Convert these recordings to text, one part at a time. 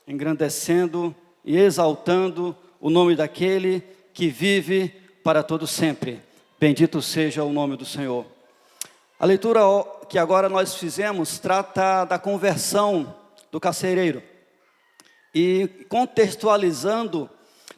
engrandecendo e exaltando o nome daquele que vive para todo sempre. Bendito seja o nome do Senhor. A leitura que agora nós fizemos trata da conversão do carcereiro. E contextualizando,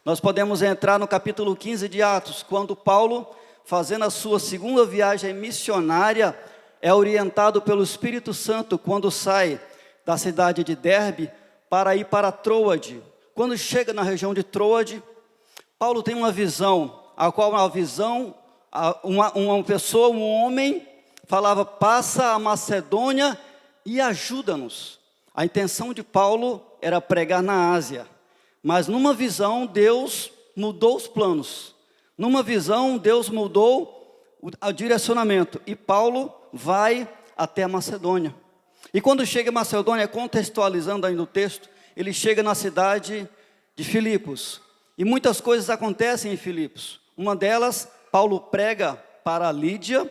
nós podemos entrar no capítulo 15 de Atos, quando Paulo, fazendo a sua segunda viagem missionária, é orientado pelo Espírito Santo quando sai da cidade de Derbe para ir para Troade. Quando chega na região de Troade, Paulo tem uma visão, a qual uma pessoa, um homem, falava: passa a Macedônia e ajuda-nos. A intenção de Paulo era pregar na Ásia, mas numa visão Deus mudou os planos. Numa visão Deus mudou o direcionamento e Paulo vai até a Macedônia. E quando chega em Macedônia, contextualizando ainda o texto, ele chega na cidade de Filipos. E muitas coisas acontecem em Filipos. Uma delas, Paulo prega para Lídia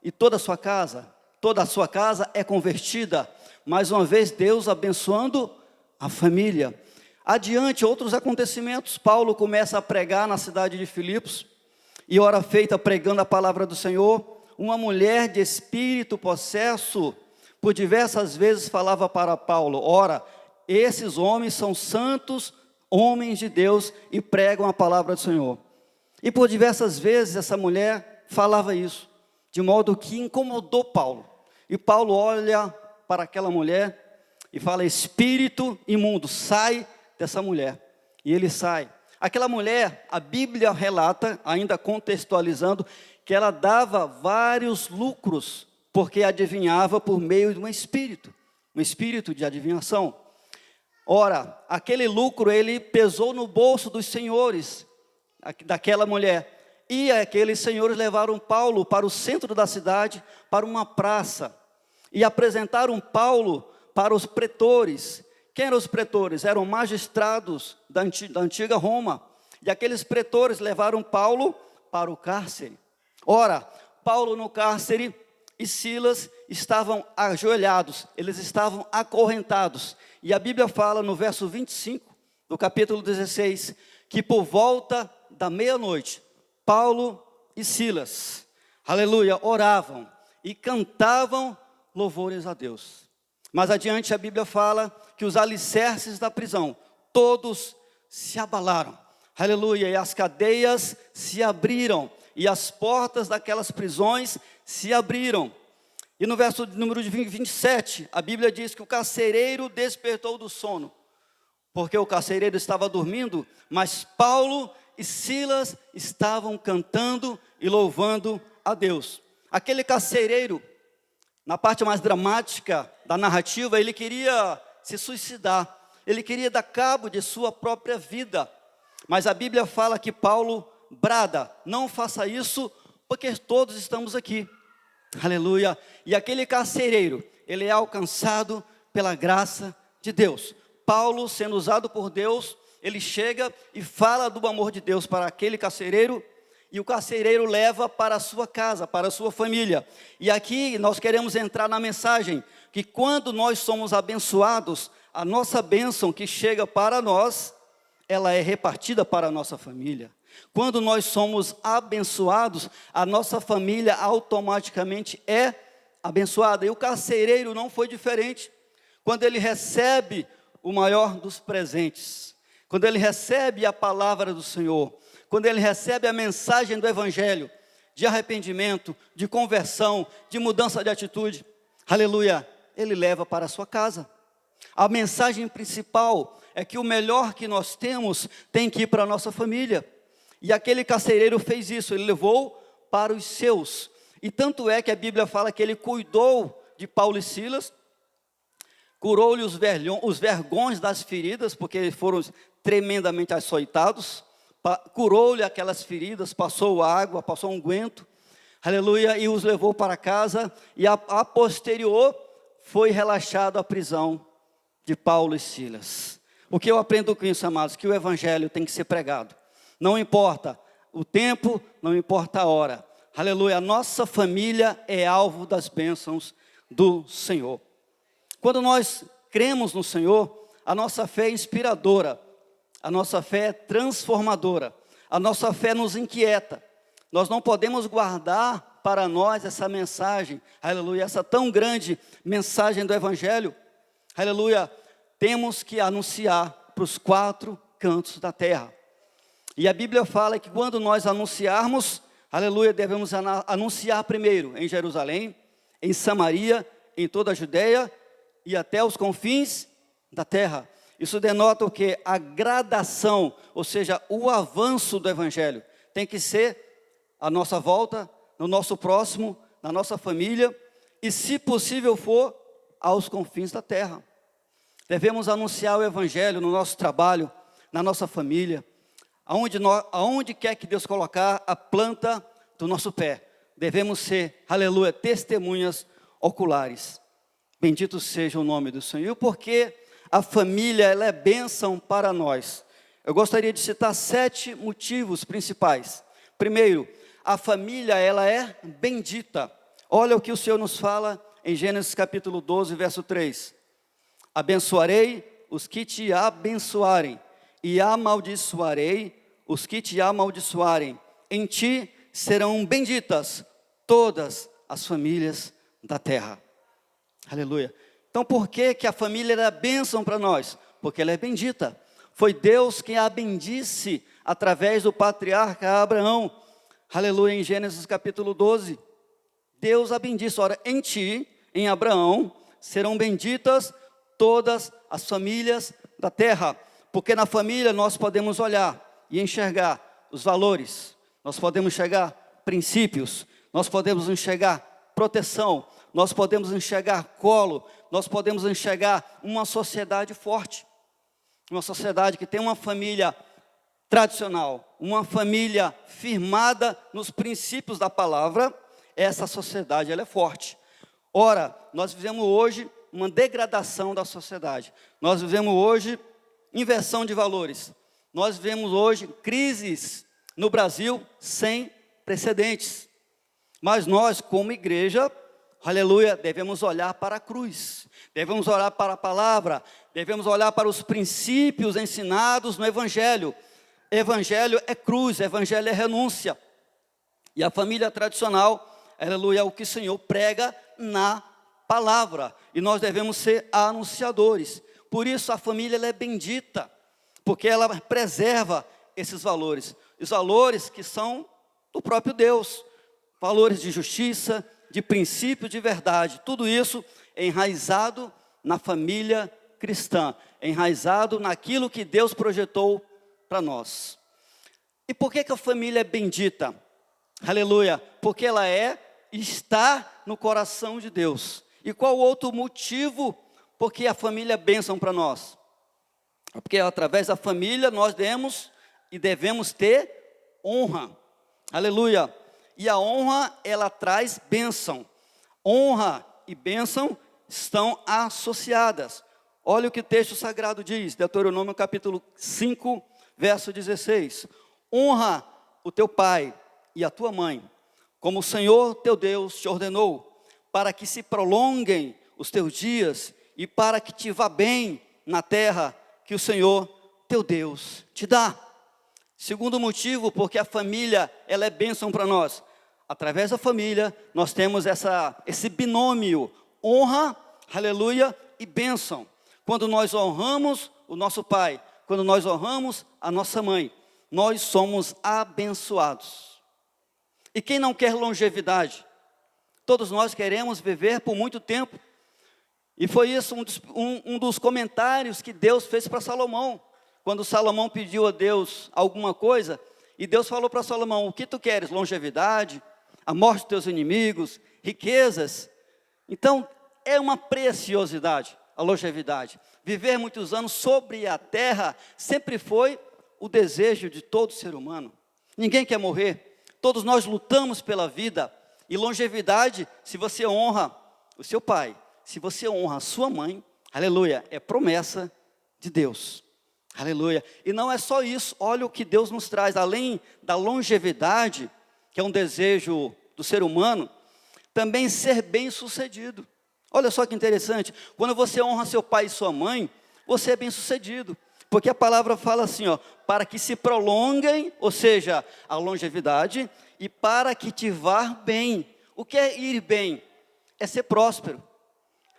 e toda a sua casa é convertida. Mais uma vez, Deus abençoando a família. Adiante, outros acontecimentos. Paulo começa a pregar na cidade de Filipos. E hora feita, pregando a palavra do Senhor, uma mulher de espírito possesso, por diversas vezes falava para Paulo: ora, esses homens são santos, homens de Deus, e pregam a palavra do Senhor. E por diversas vezes essa mulher falava isso, de modo que incomodou Paulo. E Paulo olha para aquela mulher e fala: espírito imundo, sai dessa mulher. E ele sai. Aquela mulher, a Bíblia relata, ainda contextualizando, que ela dava vários lucros, porque adivinhava por meio de um espírito de adivinhação. Ora, aquele lucro, ele pesou no bolso dos senhores daquela mulher. E aqueles senhores levaram Paulo para o centro da cidade, para uma praça, e apresentaram Paulo para os pretores. Quem eram os pretores? Eram magistrados da antiga Roma. E aqueles pretores levaram Paulo para o cárcere. Ora, Paulo no cárcere e Silas estavam ajoelhados, eles estavam acorrentados. E a Bíblia fala no verso 25, do capítulo 16, que por volta da meia-noite, Paulo e Silas, aleluia, oravam e cantavam louvores a Deus. Mas adiante a Bíblia fala que os alicerces da prisão, todos se abalaram, aleluia, e as cadeias se abriram, e as portas daquelas prisões se abriram. E no verso número 27, a Bíblia diz que o carcereiro despertou do sono, porque o carcereiro estava dormindo, mas Paulo e Silas estavam cantando e louvando a Deus. Aquele carcereiro, na parte mais dramática da narrativa, ele queria se suicidar, ele queria dar cabo de sua própria vida, mas a Bíblia fala que Paulo brada: não faça isso, porque todos estamos aqui, aleluia. E aquele carcereiro, ele é alcançado pela graça de Deus. Paulo, sendo usado por Deus, ele chega e fala do amor de Deus para aquele carcereiro, e o carcereiro leva para a sua casa, para a sua família. E aqui nós queremos entrar na mensagem, que quando nós somos abençoados, a nossa bênção que chega para nós, ela é repartida para a nossa família. Quando nós somos abençoados, a nossa família automaticamente é abençoada. E o carcereiro não foi diferente. Quando ele recebe o maior dos presentes, quando ele recebe a palavra do Senhor, quando ele recebe a mensagem do Evangelho, de arrependimento, de conversão, de mudança de atitude, aleluia, ele leva para a sua casa. A mensagem principal é que o melhor que nós temos tem que ir para a nossa família. E aquele carcereiro fez isso, ele levou para os seus. E tanto é que a Bíblia fala que ele cuidou de Paulo e Silas, curou-lhe os vergões das feridas, porque foram tremendamente açoitados, curou-lhe aquelas feridas, passou água, passou unguento, aleluia, e os levou para casa, e a posterior foi relaxado a prisão de Paulo e Silas. O que eu aprendo com isso, amados? Que o Evangelho tem que ser pregado. Não importa o tempo, não importa a hora. Aleluia, a nossa família é alvo das bênçãos do Senhor. Quando nós cremos no Senhor, a nossa fé é inspiradora, a nossa fé é transformadora, a nossa fé nos inquieta. Nós não podemos guardar para nós essa mensagem, aleluia, essa tão grande mensagem do Evangelho, aleluia. Temos que anunciar para os 4 cantos da terra. E a Bíblia fala que quando nós anunciarmos, aleluia, devemos anunciar primeiro em Jerusalém, em Samaria, em toda a Judeia e até os confins da terra. Isso denota o que? A gradação, ou seja, o avanço do Evangelho. Tem que ser a nossa volta, no nosso próximo, na nossa família e, se possível for, aos confins da terra. Devemos anunciar o Evangelho no nosso trabalho, na nossa família, aonde quer que Deus colocar a planta do nosso pé. Devemos ser, aleluia, testemunhas oculares. Bendito seja o nome do Senhor, porque a família, ela é bênção para nós. Eu gostaria de citar 7 motivos principais. Primeiro, a família, ela é bendita. Olha o que o Senhor nos fala em Gênesis capítulo 12, verso 3. Abençoarei os que te abençoarem, e amaldiçoarei os que te amaldiçoarem. Em ti serão benditas todas as famílias da terra. Aleluia. Então, por que a família é bênção para nós? Porque ela é bendita. Foi Deus quem a bendisse através do patriarca Abraão. Aleluia, em Gênesis capítulo 12. Deus a bendisse. Ora, em ti, em Abraão, serão benditas todas as famílias da terra. Porque na família nós podemos olhar e enxergar os valores. Nós podemos enxergar princípios. Nós podemos enxergar proteção. Nós podemos enxergar colo. Nós podemos enxergar uma sociedade forte. Uma sociedade que tem uma família tradicional, uma família firmada nos princípios da palavra. Essa sociedade, ela é forte. Ora, nós vivemos hoje uma degradação da sociedade. Nós vivemos hoje inversão de valores. Nós vivemos hoje crises no Brasil sem precedentes. Mas nós, como igreja, aleluia, devemos olhar para a cruz. Devemos olhar para a palavra. Devemos olhar para os princípios ensinados no Evangelho. Evangelho é cruz, Evangelho é renúncia. E a família tradicional, aleluia, é o que o Senhor prega na palavra. E nós devemos ser anunciadores. Por isso a família, ela é bendita, porque ela preserva esses valores. Os valores que são do próprio Deus. Valores de justiça, de princípio, de verdade. Tudo isso enraizado na família cristã. Enraizado naquilo que Deus projetou para nós. E por que a família é bendita? Aleluia. Porque ela está no coração de Deus. E qual outro motivo porque a família é bênção para nós? Porque através da família nós devemos ter honra. Aleluia. E a honra, ela traz bênção. Honra e bênção estão associadas. Olha o que o texto sagrado diz, Deuteronômio capítulo 5, verso 16. Honra o teu pai e a tua mãe, como o Senhor teu Deus te ordenou, para que se prolonguem os teus dias e para que te vá bem na terra que o Senhor teu Deus te dá. Segundo motivo, porque a família, ela é bênção para nós. Através da família, nós temos esse binômio, honra, aleluia, e bênção. Quando nós honramos o nosso pai, quando nós honramos a nossa mãe, nós somos abençoados. E quem não quer longevidade? Todos nós queremos viver por muito tempo. E foi isso um dos comentários que Deus fez para Salomão. Quando Salomão pediu a Deus alguma coisa, e Deus falou para Salomão: o que tu queres? Longevidade, a morte dos teus inimigos, riquezas. Então, é uma preciosidade a longevidade. Viver muitos anos sobre a terra sempre foi o desejo de todo ser humano. Ninguém quer morrer. Todos nós lutamos pela vida. E longevidade, se você honra o seu pai, se você honra a sua mãe, aleluia, é promessa de Deus. Aleluia. E não é só isso, olha o que Deus nos traz, além da longevidade, que é um desejo do ser humano, também ser bem sucedido. Olha só que interessante, quando você honra seu pai e sua mãe, você é bem-sucedido. Porque a palavra fala assim, ó, para que se prolonguem, ou seja, a longevidade, e para que te vá bem. O que é ir bem? É ser próspero.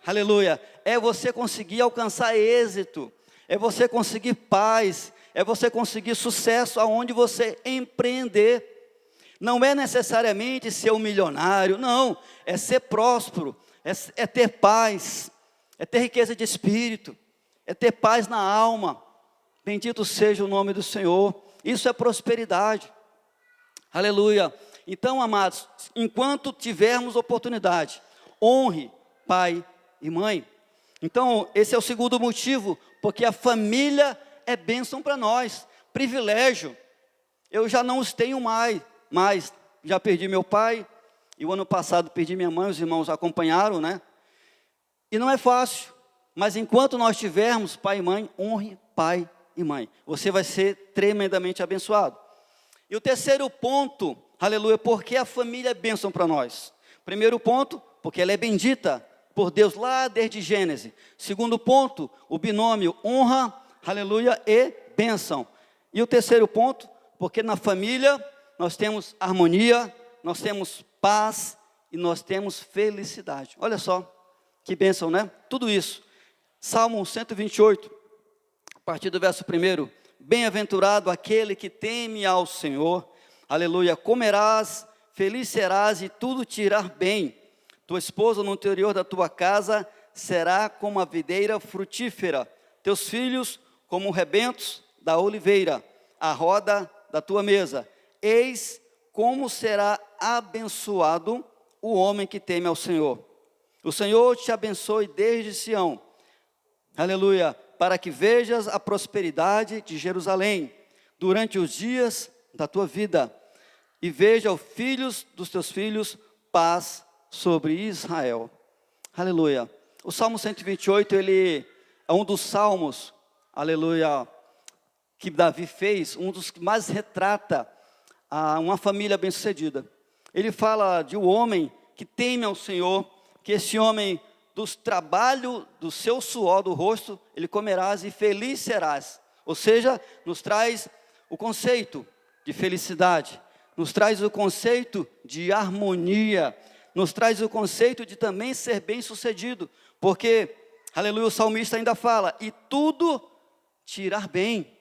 Aleluia. É você conseguir alcançar êxito. É você conseguir paz. É você conseguir sucesso aonde você empreender. Não é necessariamente ser um milionário, não. É ser próspero. É ter paz. É ter riqueza de espírito. É ter paz na alma. Bendito seja o nome do Senhor. Isso é prosperidade. Aleluia. Então, amados, enquanto tivermos oportunidade, honre pai e mãe. Então, esse é o segundo motivo, porque a família é bênção para nós, privilégio. Eu já não os tenho mais, já perdi meu pai, e o ano passado perdi minha mãe, os irmãos acompanharam, né? E não é fácil, mas enquanto nós tivermos pai e mãe, honre pai e mãe. Você vai ser tremendamente abençoado. E o terceiro ponto, aleluia, porque a família é bênção para nós. Primeiro ponto, porque ela é bendita por Deus lá desde Gênesis. Segundo ponto, o binômio honra, aleluia, e bênção. E o terceiro ponto, porque na família nós temos harmonia, nós temos paz e nós temos felicidade. Olha só, que bênção, né? Tudo isso. Salmo 128, a partir do verso 1. Bem-aventurado aquele que teme ao Senhor, aleluia, comerás, feliz serás e tudo te irá bem. Tua esposa no interior da tua casa será como a videira frutífera, teus filhos como rebentos da oliveira, a roda da tua mesa. Eis como será abençoado o homem que teme ao Senhor. O Senhor te abençoe desde Sião, aleluia, para que vejas a prosperidade de Jerusalém durante os dias da tua vida, e veja os filhos dos teus filhos, paz sobre Israel. Aleluia. O Salmo 128, ele é um dos salmos, aleluia, que Davi fez, um dos que mais retrata uma família bem-sucedida. Ele fala de um homem que teme ao Senhor, que esse homem, dos trabalhos do seu suor do rosto, ele comerás e feliz serás. Ou seja, nos traz o conceito de felicidade, nos traz o conceito de harmonia, nos traz o conceito de também ser bem-sucedido, porque, aleluia, o salmista ainda fala, e tudo te irá bem.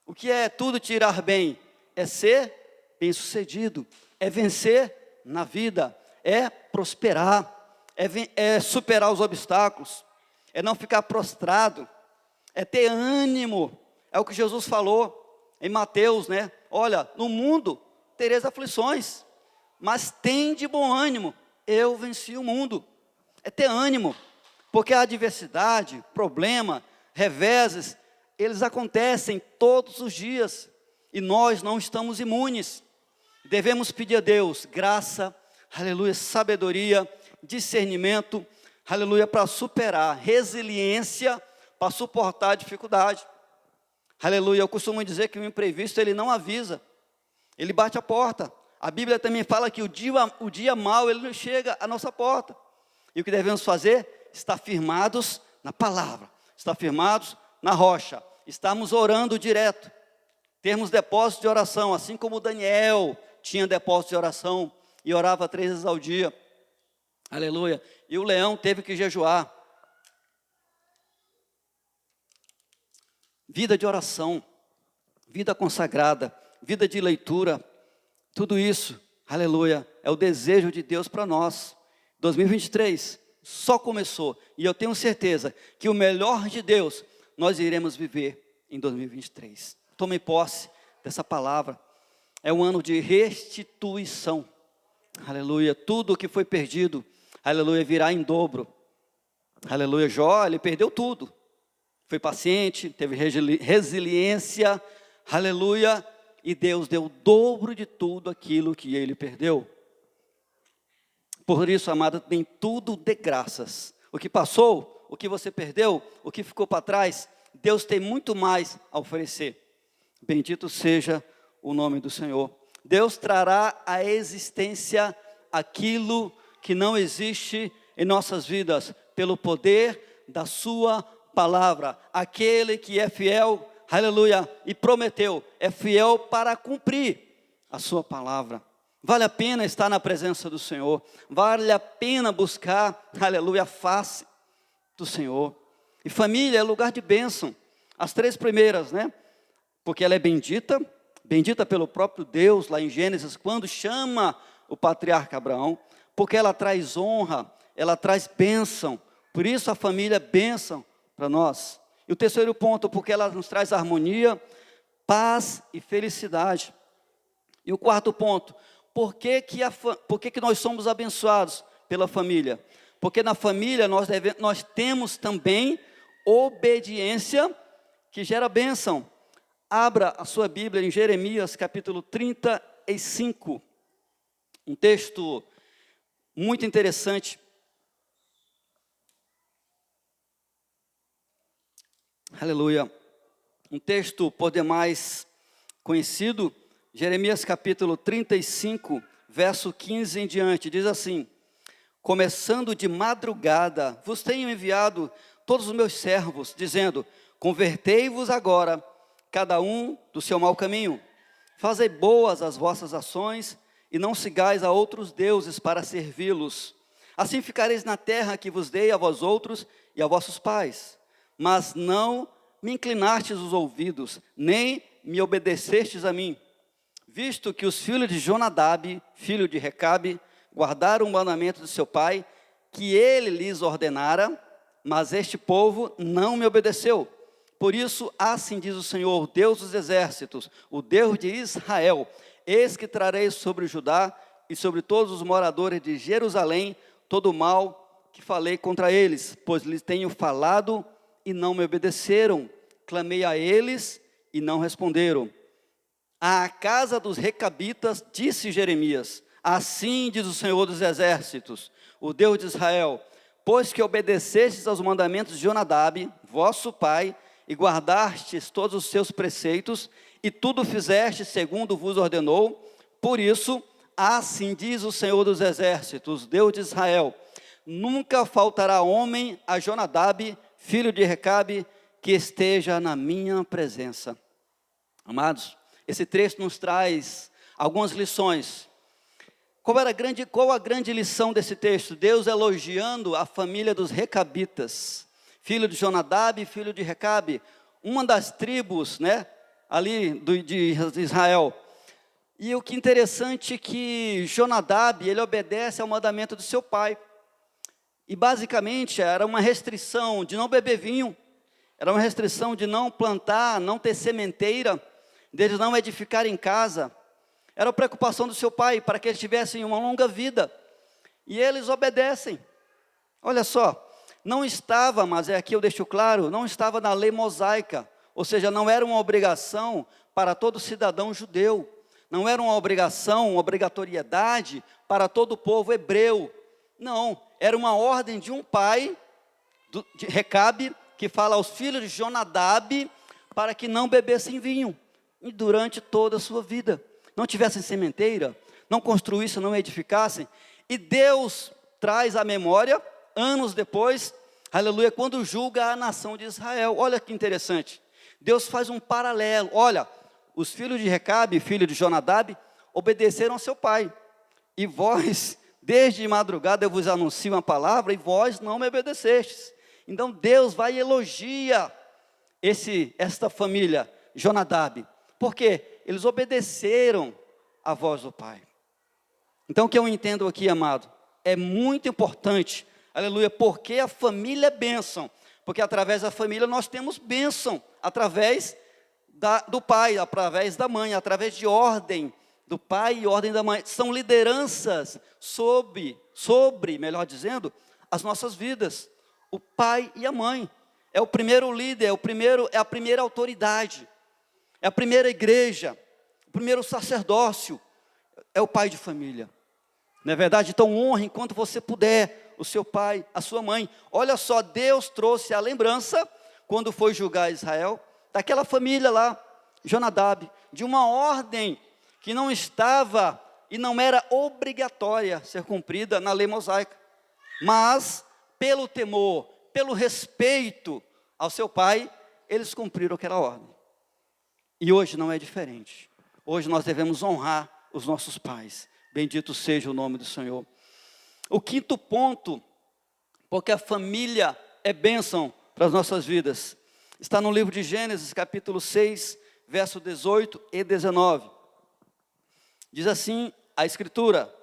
O que é tudo te irá bem? É ser bem-sucedido, é vencer na vida, é prosperar, é superar os obstáculos, é não ficar prostrado, é ter ânimo. É o que Jesus falou em Mateus, né? Olha, no mundo tereis aflições, mas tem de bom ânimo, eu venci o mundo. É ter ânimo, porque a adversidade, problema, reveses, eles acontecem todos os dias, e nós não estamos imunes. Devemos pedir a Deus graça, aleluia, sabedoria, discernimento, aleluia, para superar, resiliência, para suportar a dificuldade. Aleluia, eu costumo dizer que o imprevisto, ele não avisa, ele bate a porta. A Bíblia também fala que o dia mau, ele não chega à nossa porta. E o que devemos fazer? Estar firmados na palavra, estar firmados na rocha, estarmos orando direto, termos depósito de oração, assim como Daniel tinha depósito de oração, e orava 3 vezes ao dia. Aleluia. E o leão teve que jejuar. Vida de oração, vida consagrada, vida de leitura, tudo isso, aleluia, é o desejo de Deus para nós. 2023 só começou, e eu tenho certeza que o melhor de Deus nós iremos viver em 2023. Tome posse dessa palavra. É um ano de restituição. Aleluia. Tudo que foi perdido, aleluia, virá em dobro. Aleluia. Jó, ele perdeu tudo. Foi paciente, teve resiliência. Aleluia. E Deus deu o dobro de tudo aquilo que ele perdeu. Por isso, amado, tem tudo de graças. O que passou, o que você perdeu, o que ficou para trás, Deus tem muito mais a oferecer. Bendito seja o nome do Senhor. Deus trará à existência aquilo que não existe em nossas vidas, pelo poder da sua palavra. Aquele que é fiel, aleluia, e prometeu, é fiel para cumprir a sua palavra. Vale a pena estar na presença do Senhor. Vale a pena buscar, aleluia, a face do Senhor. E família é lugar de bênção. As 3 primeiras, né? Porque ela é bendita, bendita pelo próprio Deus, lá em Gênesis, quando chama o patriarca Abraão. Porque ela traz honra, ela traz bênção. Por isso a família é bênção para nós. E o terceiro ponto, porque ela nos traz harmonia, paz e felicidade. E o quarto ponto, por que nós somos abençoados pela família? Porque na família nós temos também obediência que gera bênção. Abra a sua Bíblia em Jeremias capítulo 35, um texto muito interessante. Aleluia. Um texto por demais conhecido, Jeremias capítulo 35, verso 15 em diante, diz assim: começando de madrugada, vos tenho enviado todos os meus servos, dizendo, convertei-vos agora, cada um do seu mau caminho, fazei boas as vossas ações, e não sigais a outros deuses para servi-los. Assim ficareis na terra que vos dei a vós outros e a vossos pais. Mas não me inclinastes os ouvidos, nem me obedecestes a mim. Visto que os filhos de Jonadab, filho de Recabe, guardaram o mandamento de seu pai, que ele lhes ordenara, mas este povo não me obedeceu. Por isso, assim diz o Senhor, Deus dos exércitos, o Deus de Israel: eis que trarei sobre Judá e sobre todos os moradores de Jerusalém todo o mal que falei contra eles, pois lhes tenho falado e não me obedeceram. Clamei a eles e não responderam. À casa dos recabitas disse Jeremias: assim diz o Senhor dos exércitos, o Deus de Israel: pois que obedecestes aos mandamentos de Jonadab, vosso pai, e guardastes todos os seus preceitos, e tudo fizeste segundo vos ordenou, por isso, assim diz o Senhor dos exércitos, Deus de Israel: nunca faltará homem a Jonadab, filho de Recabe, que esteja na minha presença. Amados, esse trecho nos traz algumas lições. Qual a grande lição desse texto? Deus elogiando a família dos recabitas, filho de Jonadab e filho de Recabe, uma das tribos, né, ali de Israel. E o que é interessante é que Jonadab, ele obedece ao mandamento do seu pai. E basicamente era uma restrição de não beber vinho, era uma restrição de não plantar, não ter sementeira, deles não edificar em casa. Era a preocupação do seu pai, para que eles tivessem uma longa vida. E eles obedecem. Olha só, não estava, mas aqui eu deixo claro, não estava na lei mosaica. Ou seja, não era uma obrigação para todo cidadão judeu. Não era uma obrigação, uma obrigatoriedade para todo o povo hebreu. Não, era uma ordem de um pai, de Recabe, que fala aos filhos de Jonadab, para que não bebessem vinho. E durante toda a sua vida, não tivessem sementeira, não construíssem, não edificassem. E Deus traz à memória, anos depois, aleluia, quando julga a nação de Israel. Olha que interessante, Deus faz um paralelo. Olha, os filhos de Recabe, filho de Jonadab, obedeceram ao seu pai. E vós, desde madrugada eu vos anuncio uma palavra, e vós não me obedecestes. Então Deus vai e elogia esta família, Jonadab. Por quê? Eles obedeceram a voz do pai. Então o que eu entendo aqui, amado, é muito importante, aleluia, porque a família é bênção. Porque através da família nós temos bênção, através do pai, através da mãe, através de ordem do pai e ordem da mãe. São lideranças sobre, melhor dizendo, as nossas vidas. O pai e a mãe. É o primeiro líder, é a primeira autoridade. É a primeira igreja, o primeiro sacerdócio, é o pai de família. Não é verdade? Então honre enquanto você puder o seu pai, a sua mãe. Olha só, Deus trouxe a lembrança, quando foi julgar Israel, daquela família lá, Jonadab, de uma ordem que não estava e não era obrigatória ser cumprida na lei mosaica. Mas, pelo temor, pelo respeito ao seu pai, eles cumpriram aquela ordem. E hoje não é diferente. Hoje nós devemos honrar os nossos pais. Bendito seja o nome do Senhor. O quinto ponto, porque a família é bênção para as nossas vidas, está no livro de Gênesis, capítulo 6, verso 18 e 19. Diz assim a Escritura: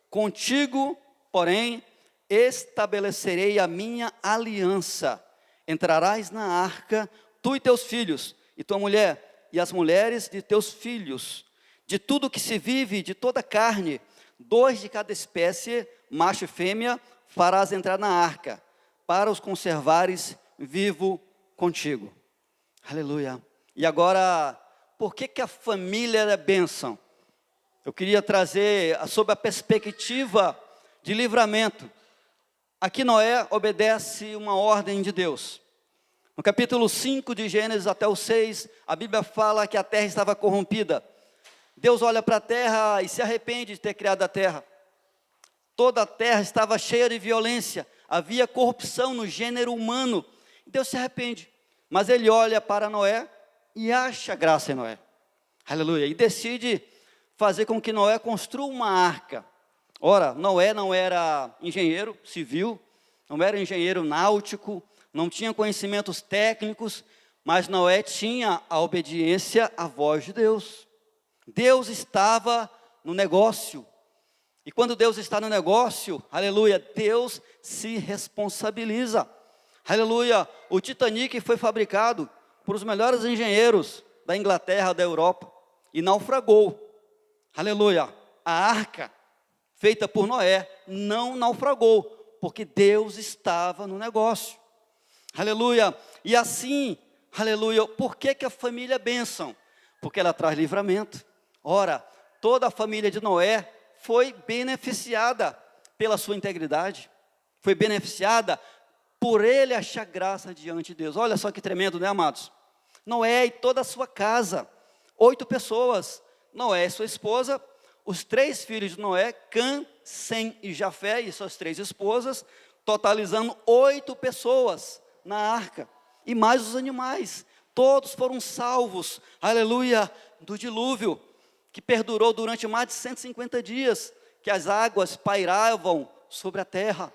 contigo, porém, estabelecerei a minha aliança. Entrarás na arca, tu e teus filhos, e tua mulher, e as mulheres de teus filhos. De tudo que se vive, de toda carne, 2 de cada espécie, macho e fêmea, farás entrar na arca, para os conservares vivo contigo. Aleluia. E agora, por que a família é bênção? Eu queria trazer sob a perspectiva de livramento. Aqui Noé obedece uma ordem de Deus. No capítulo 5 de Gênesis até o 6, a Bíblia fala que a terra estava corrompida. Deus olha para a terra e se arrepende de ter criado a terra. Toda a terra estava cheia de violência, havia corrupção no gênero humano. Deus se arrepende, mas Ele olha para Noé e acha graça em Noé. Aleluia. E decide fazer com que Noé construa uma arca. Ora, Noé não era engenheiro civil, não era engenheiro náutico, não tinha conhecimentos técnicos, mas Noé tinha a obediência à voz de Deus. Deus estava no negócio. E quando Deus está no negócio, aleluia, Deus se responsabiliza. Aleluia, o Titanic foi fabricado por os melhores engenheiros da Inglaterra, da Europa, e naufragou. Aleluia, a arca feita por Noé não naufragou, porque Deus estava no negócio. Aleluia, e assim, aleluia, por que a família é bênção? Porque ela traz livramento. Ora, toda a família de Noé foi beneficiada pela sua integridade, foi beneficiada por ele achar graça diante de Deus. Olha só que tremendo, né, amados? Noé e toda a sua casa, 8 pessoas, Noé e sua esposa, os 3 filhos de Noé, Cã, Sem e Jafé, e suas 3 esposas, totalizando 8 pessoas na arca, e mais os animais, todos foram salvos, aleluia, do dilúvio, que perdurou durante mais de 150 dias, que as águas pairavam sobre a terra,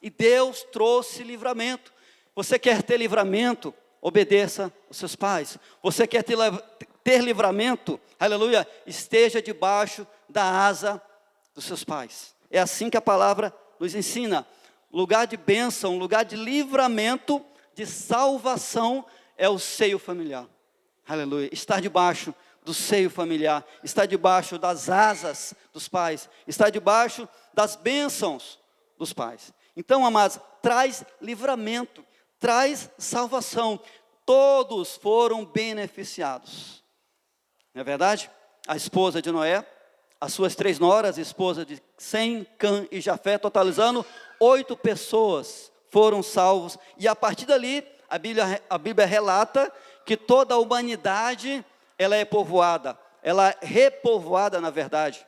e Deus trouxe livramento. Você quer ter livramento? Obedeça os seus pais. Você quer ter livramento? Aleluia, esteja debaixo da asa dos seus pais. É assim que a palavra nos ensina. Lugar de bênção, lugar de livramento, de salvação, é o seio familiar. Aleluia, estar debaixo do seio familiar, está debaixo das asas dos pais, está debaixo das bênçãos dos pais. Então, amados, traz livramento, traz salvação. Todos foram beneficiados. Não é verdade? A esposa de Noé, as suas 3 noras, esposa de Sem, Cã e Jafé, totalizando 8 pessoas foram salvos. E a partir dali, a Bíblia relata que toda a humanidade ela é povoada, ela é repovoada na verdade,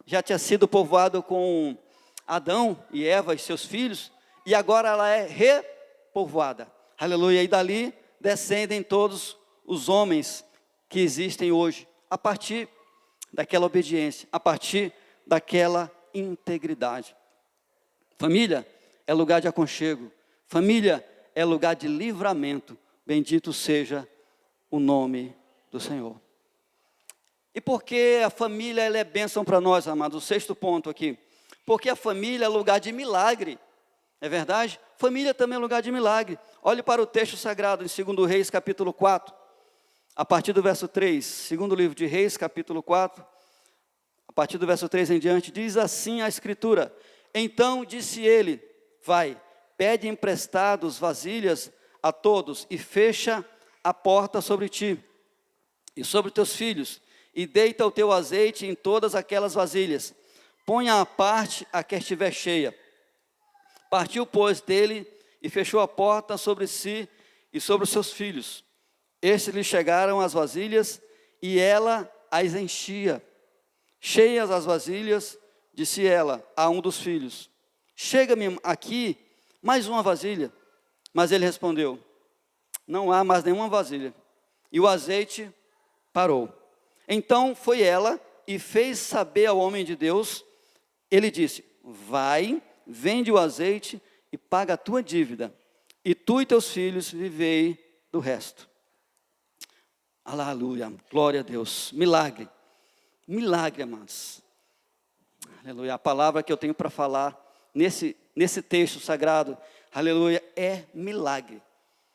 já tinha sido povoado com Adão e Eva e seus filhos, e agora ela é repovoada, aleluia, e dali descendem todos os homens que existem hoje, a partir daquela obediência, a partir daquela integridade. Família é lugar de aconchego, família é lugar de livramento, bendito seja o nome do Senhor. E por que a família ela é bênção para nós, amados? O 6º ponto aqui. Porque a família é lugar de milagre. É verdade? Família também é lugar de milagre. Olhe para o texto sagrado em 2 Reis, capítulo 4. A partir do verso 3. Segundo livro de Reis, capítulo 4. A partir do verso 3 em diante, diz assim a Escritura: então disse ele, vai, pede emprestados vasilhas a todos e fecha a porta sobre ti e sobre teus filhos, e deita o teu azeite em todas aquelas vasilhas. Ponha à parte a que estiver cheia. Partiu, pois, dele e fechou a porta sobre si e sobre os seus filhos. Estes lhe chegaram as vasilhas e ela as enchia. Cheias as vasilhas, disse ela a um dos filhos: chega-me aqui mais uma vasilha. Mas ele respondeu: não há mais nenhuma vasilha. E o azeite parou. Então foi ela e fez saber ao homem de Deus. Ele disse: vai, vende o azeite e paga a tua dívida, e tu e teus filhos vivei do resto. Aleluia, glória a Deus. Milagre, milagre, amados. Aleluia, a palavra que eu tenho para falar nesse texto sagrado, aleluia, é milagre.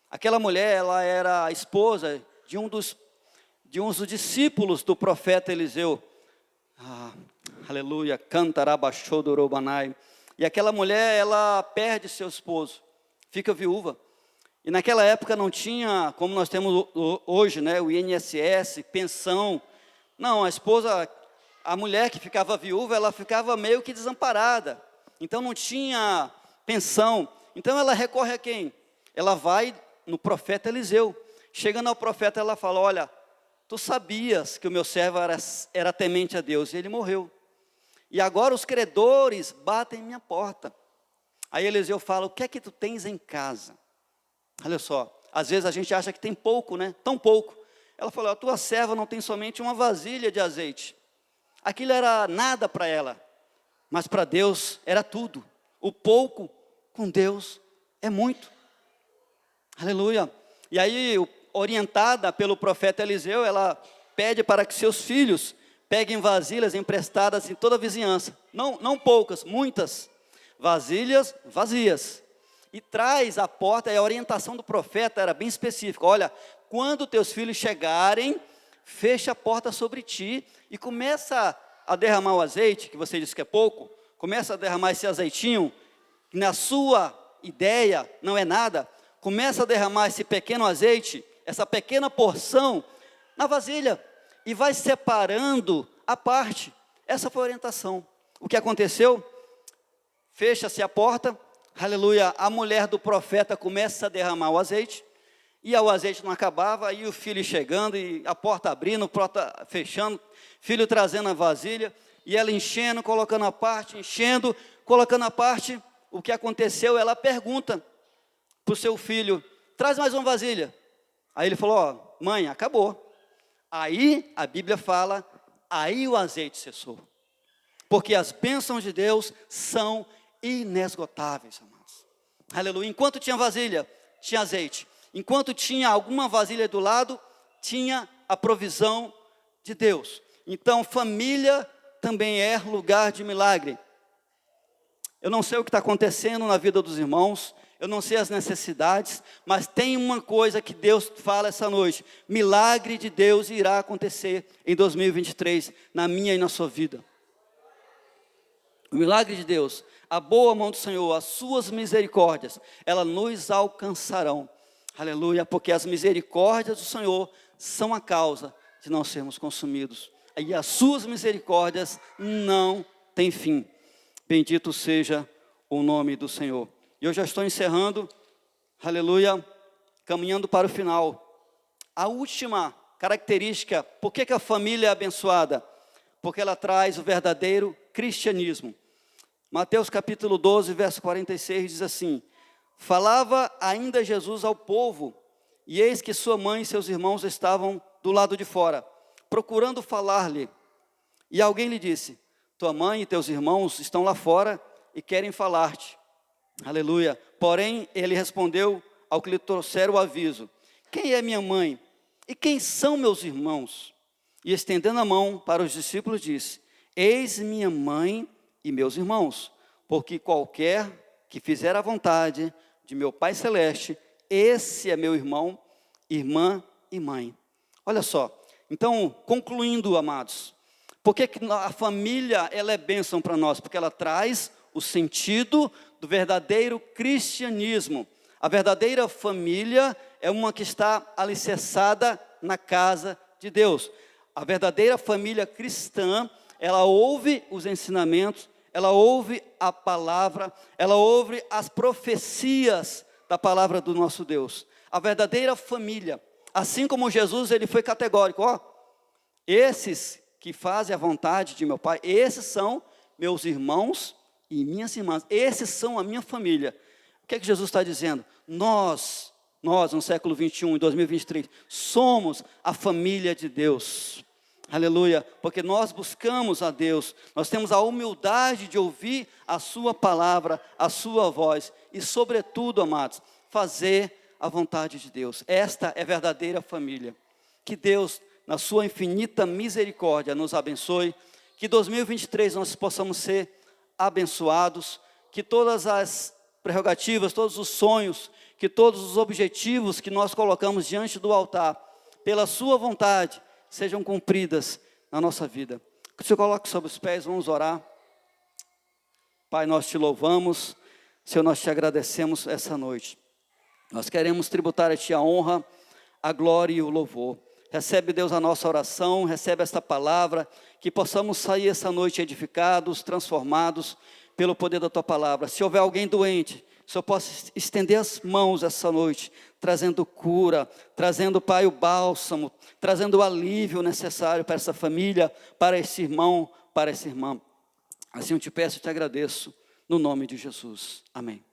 Aquela mulher, ela era a esposa de um dos discípulos do profeta Eliseu. Aleluia, cantarabashodorobanai. E aquela mulher, ela perde seu esposo, fica viúva. E naquela época não tinha, como nós temos hoje, né, o INSS, pensão. Não, a mulher que ficava viúva, ela ficava meio que desamparada. Então não tinha pensão. Então ela recorre a quem? Ela vai no profeta Eliseu. Chegando ao profeta, ela fala: olha, tu sabias que o meu servo era temente a Deus, e ele morreu. E agora os credores batem em minha porta. Aí Eliseu fala: o que é que tu tens em casa? Olha só, às vezes a gente acha que tem pouco, né? Tão pouco. Ela falou: a tua serva não tem somente uma vasilha de azeite. Aquilo era nada para ela, mas para Deus era tudo. O pouco com Deus é muito. Aleluia. E aí, orientada pelo profeta Eliseu, ela pede para que seus filhos peguem vasilhas emprestadas em toda a vizinhança. Não poucas, muitas. Vasilhas vazias. E traz à porta, e a orientação do profeta era bem específica: olha, quando teus filhos chegarem, fecha a porta sobre ti e começa a derramar o azeite, que você disse que é pouco, começa a derramar esse azeitinho, que na sua ideia não é nada, começa a derramar esse pequeno azeite, essa pequena porção na vasilha, e vai separando a parte. Essa foi a orientação. O que aconteceu? Fecha-se a porta, aleluia, a mulher do profeta começa a derramar o azeite, e o azeite não acabava, aí o filho chegando, e a porta abrindo, a porta fechando, filho trazendo a vasilha, e ela enchendo, colocando a parte, enchendo, colocando a parte. O que aconteceu? Ela pergunta para o seu filho: traz mais uma vasilha. Aí ele falou: ó, mãe, acabou. Aí a Bíblia fala, aí o azeite cessou. Porque as bênçãos de Deus são inesgotáveis, amados. Aleluia. Enquanto tinha vasilha, tinha azeite. Enquanto tinha alguma vasilha do lado, tinha a provisão de Deus. Então, família também é lugar de milagre. Eu não sei o que está acontecendo na vida dos irmãos, eu não sei as necessidades, mas tem uma coisa que Deus fala essa noite: milagre de Deus irá acontecer em 2023, na minha e na sua vida. O milagre de Deus, a boa mão do Senhor, as suas misericórdias, elas nos alcançarão. Aleluia, porque as misericórdias do Senhor são a causa de não sermos consumidos. E as suas misericórdias não têm fim. Bendito seja o nome do Senhor. E eu já estou encerrando, aleluia, caminhando para o final. A última característica, por que a família é abençoada? Porque ela traz o verdadeiro cristianismo. Mateus capítulo 12, verso 46 diz assim: falava ainda Jesus ao povo, e eis que sua mãe e seus irmãos estavam do lado de fora, procurando falar-lhe. E alguém lhe disse: tua mãe e teus irmãos estão lá fora e querem falar-te. Aleluia. Porém, ele respondeu ao que lhe trouxeram o aviso: quem é minha mãe? E quem são meus irmãos? E estendendo a mão para os discípulos, disse: eis minha mãe e meus irmãos, porque qualquer que fizer a vontade de meu Pai Celeste, esse é meu irmão, irmã e mãe. Olha só, então, concluindo, amados, por que a família ela é bênção para nós? Porque ela traz o sentido do verdadeiro cristianismo. A verdadeira família é uma que está alicerçada na casa de Deus. A verdadeira família cristã, ela ouve os ensinamentos, ela ouve a palavra, ela ouve as profecias da palavra do nosso Deus. A verdadeira família, assim como Jesus, ele foi categórico: ó, esses que fazem a vontade de meu Pai, esses são meus irmãos e minhas irmãs, esses são a minha família. O que é que Jesus está dizendo? Nós Nós, no século 21, em 2023, somos a família de Deus. Aleluia, porque nós buscamos a Deus, nós temos a humildade de ouvir a sua palavra, a sua voz e, sobretudo, amados, fazer a vontade de Deus. Esta é verdadeira família. Que Deus, na sua infinita misericórdia, nos abençoe, que 2023 nós possamos ser abençoados, que todas as prerrogativas, todos os sonhos, que todos os objetivos que nós colocamos diante do altar, pela sua vontade, sejam cumpridas na nossa vida. Que o Senhor coloque sobre os pés, vamos orar. Pai, nós te louvamos, Senhor, nós te agradecemos essa noite. Nós queremos tributar a Ti a honra, a glória e o louvor. Recebe, Deus, a nossa oração, recebe esta palavra, que possamos sair essa noite edificados, transformados pelo poder da Tua palavra. Se houver alguém doente, o Senhor possa estender as mãos essa noite, trazendo cura, trazendo, Pai, o bálsamo, trazendo o alívio necessário para essa família, para esse irmão, para essa irmã. Assim eu te peço e te agradeço, no nome de Jesus. Amém.